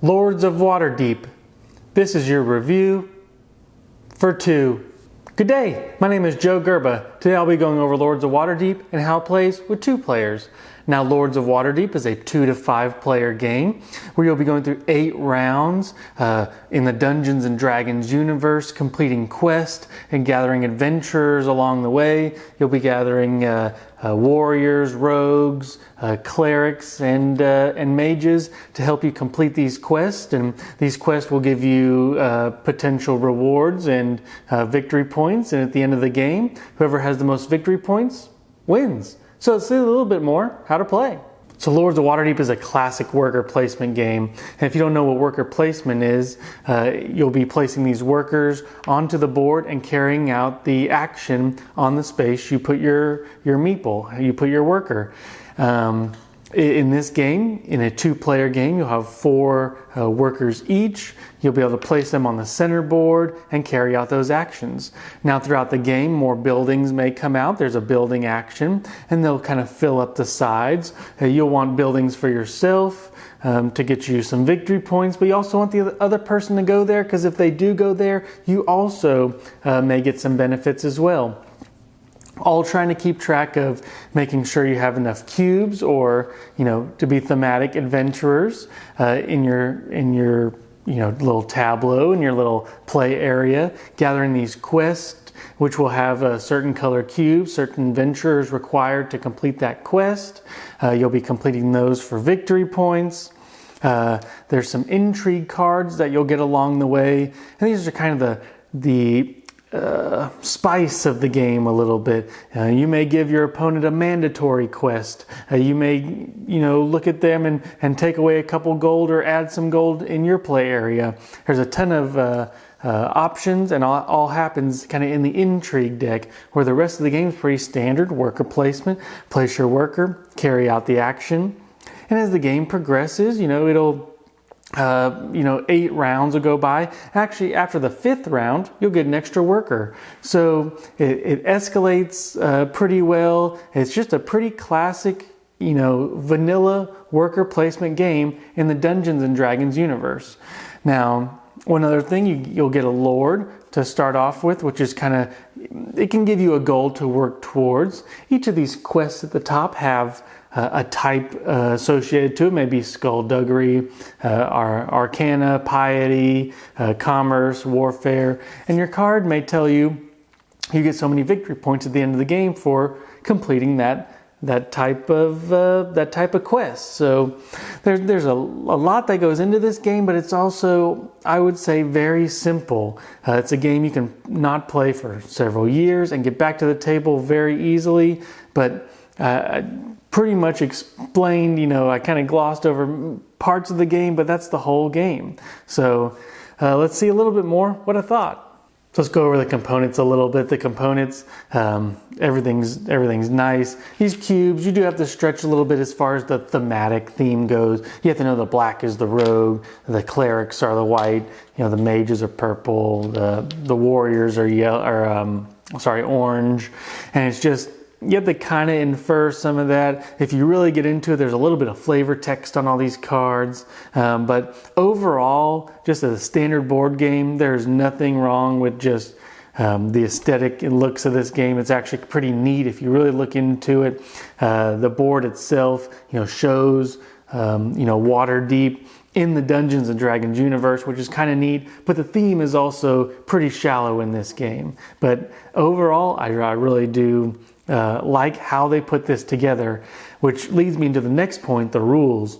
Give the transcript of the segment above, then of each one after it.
Lords of Waterdeep. This is your review for 2. Good day, my name is Joe Gerba. Today I'll be going over Lords of Waterdeep and how it plays with 2 players. Now Lords of Waterdeep is a 2 to 5 player game where you'll be going through 8 rounds in the Dungeons and Dragons universe, completing quests and gathering adventurers along the way. You'll be gathering warriors, rogues, clerics, and mages to help you complete these quests. And these quests will give you potential rewards and victory points. And at the end of the game, whoever has the most victory points wins. So let's see a little bit more how to play. So Lords of Waterdeep is a classic worker placement game. And if you don't know what worker placement is, you'll be placing these workers onto the board and carrying out the action on the space you put your meeple, you put your worker. In this game, in a 2-player game, you'll have 4 workers each. You'll be able to place them on the center board and carry out those actions. Now throughout the game, more buildings may come out. There's a building action and they'll kind of fill up the sides. You'll want buildings for yourself to get you some victory points, but you also want the other person to go there, because if they do go there, you also may get some benefits as well. All trying to keep track of making sure you have enough cubes, or to be thematic adventurers in your little tableau, in your little play area, gathering these quests which will have a certain color cubes, certain adventurers required to complete that quest. You'll be completing those for victory points. There's some intrigue cards that you'll get along the way, and these are kind of the spice of the game a little bit. You may give your opponent a mandatory quest. You may look at them and take away a couple gold or add some gold in your play area. There's a ton of options, and all happens kind of in the intrigue deck, where the rest of the game is pretty standard worker placement. Place your worker, carry out the action, and as the game progresses, it'll 8 rounds will go by. Actually, after the 5th round, you'll get an extra worker. So it escalates pretty well. It's just a pretty classic, vanilla worker placement game in the Dungeons and Dragons universe. Now, one other thing, you'll get a Lord to start off with, which is it can give you a goal to work towards. Each of these quests at the top have a type associated to it. Maybe skullduggery, arcana, piety, commerce, warfare, and your card may tell you get so many victory points at the end of the game for completing that type of quest. So there's a lot that goes into this game, but it's also, I would say, very simple. It's a game you can not play for several years and get back to the table very easily, but pretty much explained, I kind of glossed over parts of the game, but that's the whole game. So let's see a little bit more what I thought. So let's go over the components a little bit. The components, everything's nice. These cubes, you do have to stretch a little bit as far as the thematic theme goes. You have to know the black is the rogue, the clerics are the white, the mages are purple, the warriors are yellow, orange, and it's just, you have to kind of infer some of that. If you really get into it, there's a little bit of flavor text on all these cards. But overall, just as a standard board game, there's nothing wrong with just the aesthetic and looks of this game. It's actually pretty neat if you really look into it. The board itself, shows, Waterdeep in the Dungeons and Dragons universe, which is kind of neat, but the theme is also pretty shallow in this game. But overall, I really do like how they put this together, which leads me into the next point, the rules.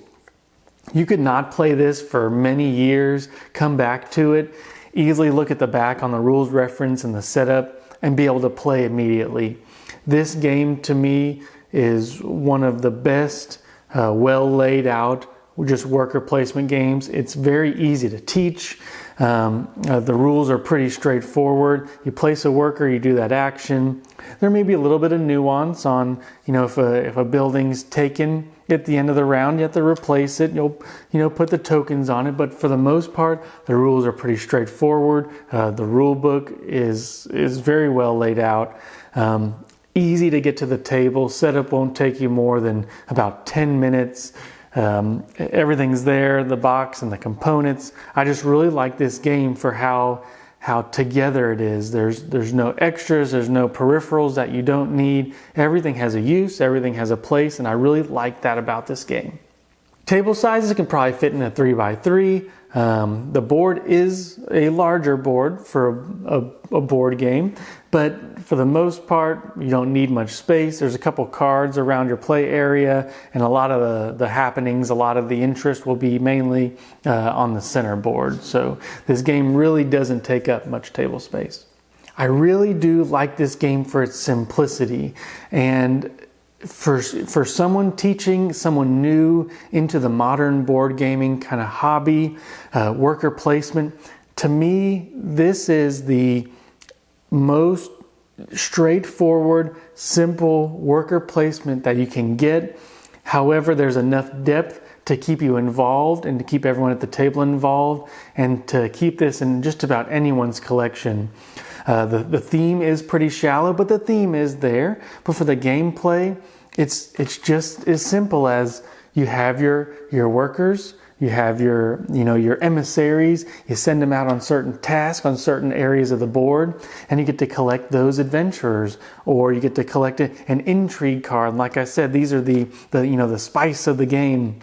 You could not play this for many years, come back to it, easily look at the back on the rules reference and the setup, and be able to play immediately. This game, to me, is one of the best, well laid out, just worker placement games. It's very easy to teach. The rules are pretty straightforward. You place a worker, you do that action. There may be a little bit of nuance on, if a building's taken at the end of the round, you have to replace it. You'll, put the tokens on it. But for the most part, the rules are pretty straightforward. The rule book is very well laid out. Easy to get to the table. Setup won't take you more than about 10 minutes. Everything's there, the box and the components. I just really like this game for how together it is. There's no extras, there's no peripherals that you don't need. Everything has a use, everything has a place, and I really like that about this game. Table sizes can probably fit in a 3x3. The board is a larger board for a board game, but for the most part, you don't need much space. There's a couple cards around your play area, and a lot of the happenings, a lot of the interest will be mainly on the center board. So this game really doesn't take up much table space. I really do like this game for its simplicity, and for someone teaching someone new into the modern board gaming kind of hobby, worker placement, to me, this is the most straightforward, simple worker placement that you can get. However, there's enough depth to keep you involved and to keep everyone at the table involved and to keep this in just about anyone's collection. The theme is pretty shallow, but the theme is there. But for the gameplay, it's just as simple as you have your workers, you have your emissaries, you send them out on certain tasks on certain areas of the board, and you get to collect those adventurers, or you get to collect an intrigue card. And like I said, these are the spice of the game.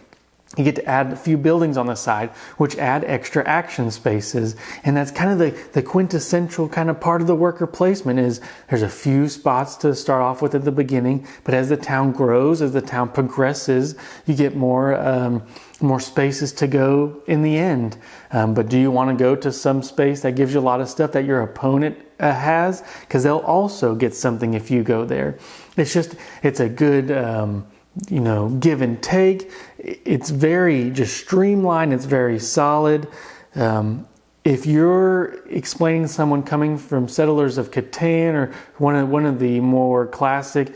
You get to add a few buildings on the side, which add extra action spaces. And that's kind of the quintessential kind of part of the worker placement is there's a few spots to start off with at the beginning, but as the town grows, as the town progresses, you get more spaces to go in the end. But do you want to go to some space that gives you a lot of stuff that your opponent has? Because they'll also get something if you go there. It's a good give and take. It's very just streamlined. It's very solid. If you're explaining to someone coming from Settlers of Catan or one of the more classic,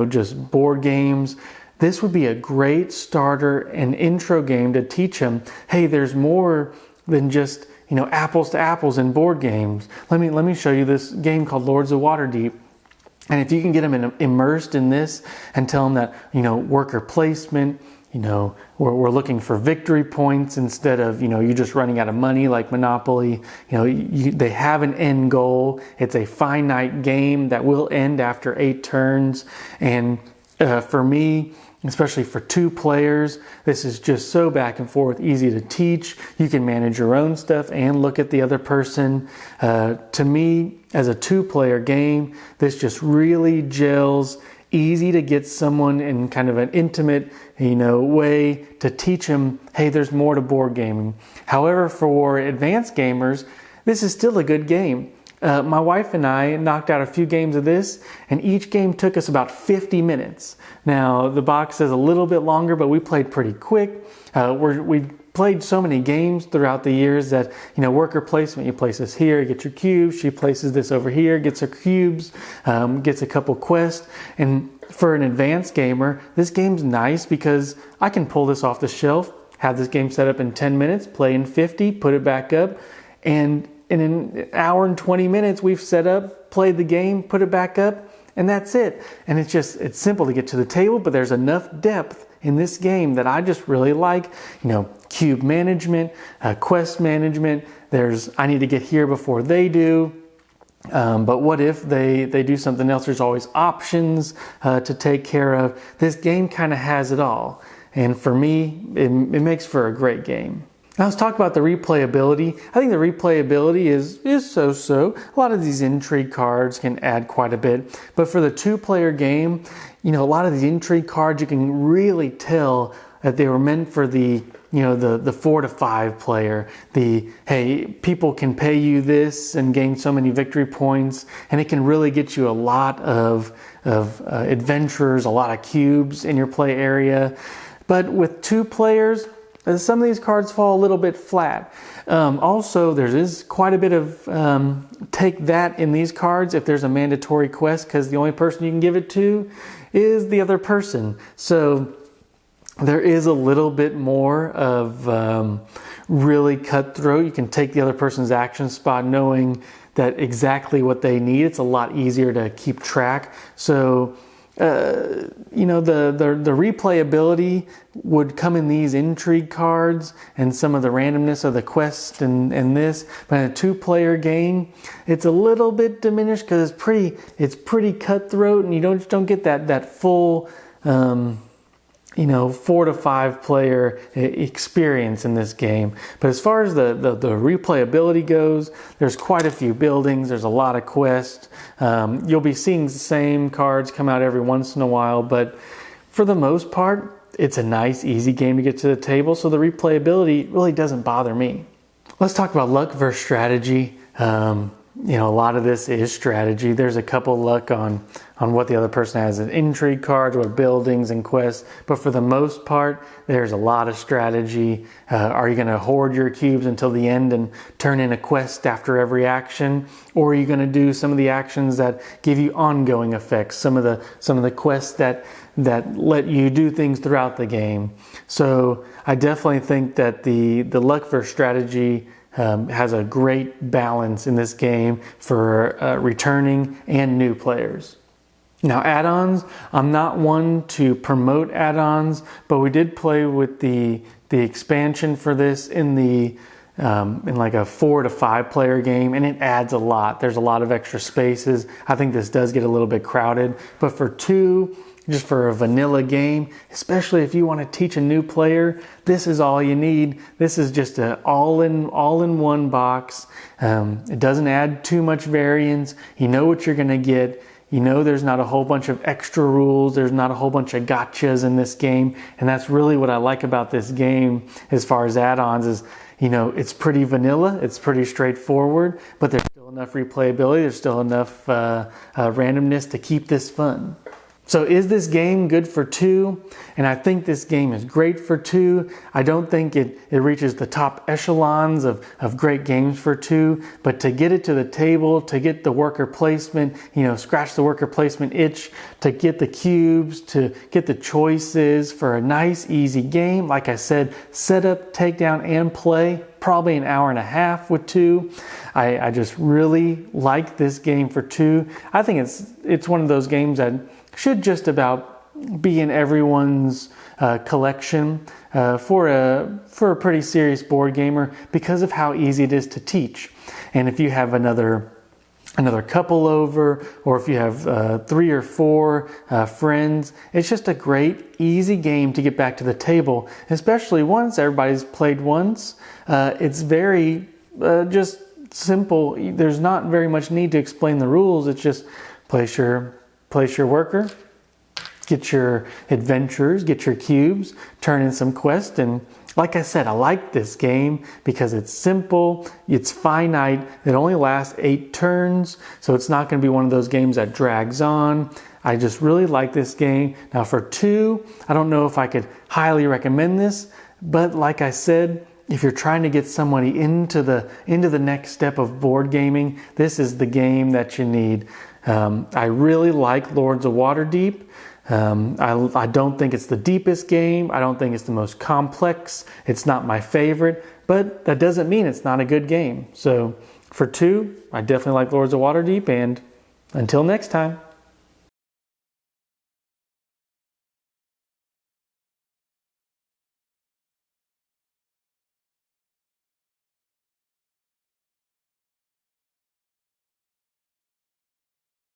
just board games, this would be a great starter and intro game to teach them, hey, there's more than just, apples to apples in board games. Let me show you this game called Lords of Waterdeep. And if you can get them immersed in this and tell them that, worker placement, we're looking for victory points instead of, you just running out of money like Monopoly. They have an end goal. It's a finite game that will end after 8 turns. And for me, especially for 2 players, this is just so back and forth, easy to teach. You can manage your own stuff and look at the other person. To me, as a 2-player game, this just really gels. Easy to get someone in kind of an intimate, way to teach them, hey, there's more to board gaming. However, for advanced gamers, this is still a good game. My wife and I knocked out a few games of this, and each game took us about 50 minutes. Now, the box is a little bit longer, but we played pretty quick. We've played so many games throughout the years that, worker placement, you place this here, you get your cubes, she places this over here, gets her cubes, gets a couple quests. And for an advanced gamer, this game's nice because I can pull this off the shelf, have this game set up in 10 minutes, play in 50, put it back up, and in an hour and 20 minutes, we've set up, played the game, put it back up, and that's it. And it's simple to get to the table, but there's enough depth in this game that I just really like. Cube management, quest management. I need to get here before they do. But what if they do something else? There's always options to take care of. This game kind of has it all. And for me, it makes for a great game. Now let's talk about the replayability. I think the replayability is so-so. A lot of these intrigue cards can add quite a bit. But for the 2-player game, a lot of these intrigue cards, you can really tell that they were meant for the 4 to 5 player. Hey, people can pay you this and gain so many victory points, and it can really get you a lot of adventurers, a lot of cubes in your play area. But with 2 players, some of these cards fall a little bit flat. Also, there is quite a bit of take that in these cards if there's a mandatory quest, because the only person you can give it to is the other person. So there is a little bit more of really cutthroat. You can take the other person's action spot knowing that exactly what they need. It's a lot easier to keep track. So the replayability would come in these intrigue cards and some of the randomness of the quest and this. But in a 2-player game, it's a little bit diminished because it's pretty cutthroat, and you don't get that full 4 to 5 player experience in this game. But as far as the replayability goes, there's quite a few buildings, there's a lot of quests. You'll be seeing the same cards come out every once in a while, but for the most part, it's a nice, easy game to get to the table, so the replayability really doesn't bother me. Let's talk about luck versus strategy. A lot of this is strategy. There's a couple luck on what the other person has as intrigue cards, what buildings and quests, but for the most part, there's a lot of strategy. Are you going to hoard your cubes until the end and turn in a quest after every action, or are you going to do some of the actions that give you ongoing effects? Some of the quests that let you do things throughout the game. So I definitely think that the luck versus strategy has a great balance in this game for returning and new players. Now, add-ons, I'm not one to promote add-ons, but we did play with the expansion for this in like a 4 to 5 player game, and it adds a lot. There's a lot of extra spaces. I think this does get a little bit crowded, but for 2, just for a vanilla game, especially if you want to teach a new player, this is all you need. This is just an all-in-one box. It doesn't add too much variance. You know what you're going to get. You know there's not a whole bunch of extra rules. There's not a whole bunch of gotchas in this game. And that's really what I like about this game as far as add-ons is, it's pretty vanilla. It's pretty straightforward, but there's still enough replayability. There's still enough randomness to keep this fun. So is this game good for 2? And I think this game is great for 2. I don't think it reaches the top echelons of great games for 2, but to get it to the table, to get the worker placement, scratch the worker placement itch, to get the cubes, to get the choices for a nice, easy game. Like I said, set up, take down, and play. Probably an hour and a half with 2. I just really like this game for 2. I think it's one of those games that should just about be in everyone's collection for a pretty serious board gamer because of how easy it is to teach. And if you have another couple over, or if you have 3 or 4 friends, it's just a great, easy game to get back to the table, especially once everybody's played once. It's very just simple. There's not very much need to explain the rules. It's just place your worker, get your adventures, get your cubes, turn in some quests, and like I said, I like this game because it's simple, it's finite, it only lasts 8 turns, so it's not going to be one of those games that drags on. I just really like this game. Now for 2, I don't know if I could highly recommend this, but like I said, if you're trying to get somebody into the next step of board gaming, this is the game that you need. I really like Lords of Waterdeep. I don't think it's the deepest game. I don't think it's the most complex. It's not my favorite, but that doesn't mean it's not a good game. So for 2, I definitely like Lords of Waterdeep, and until next time.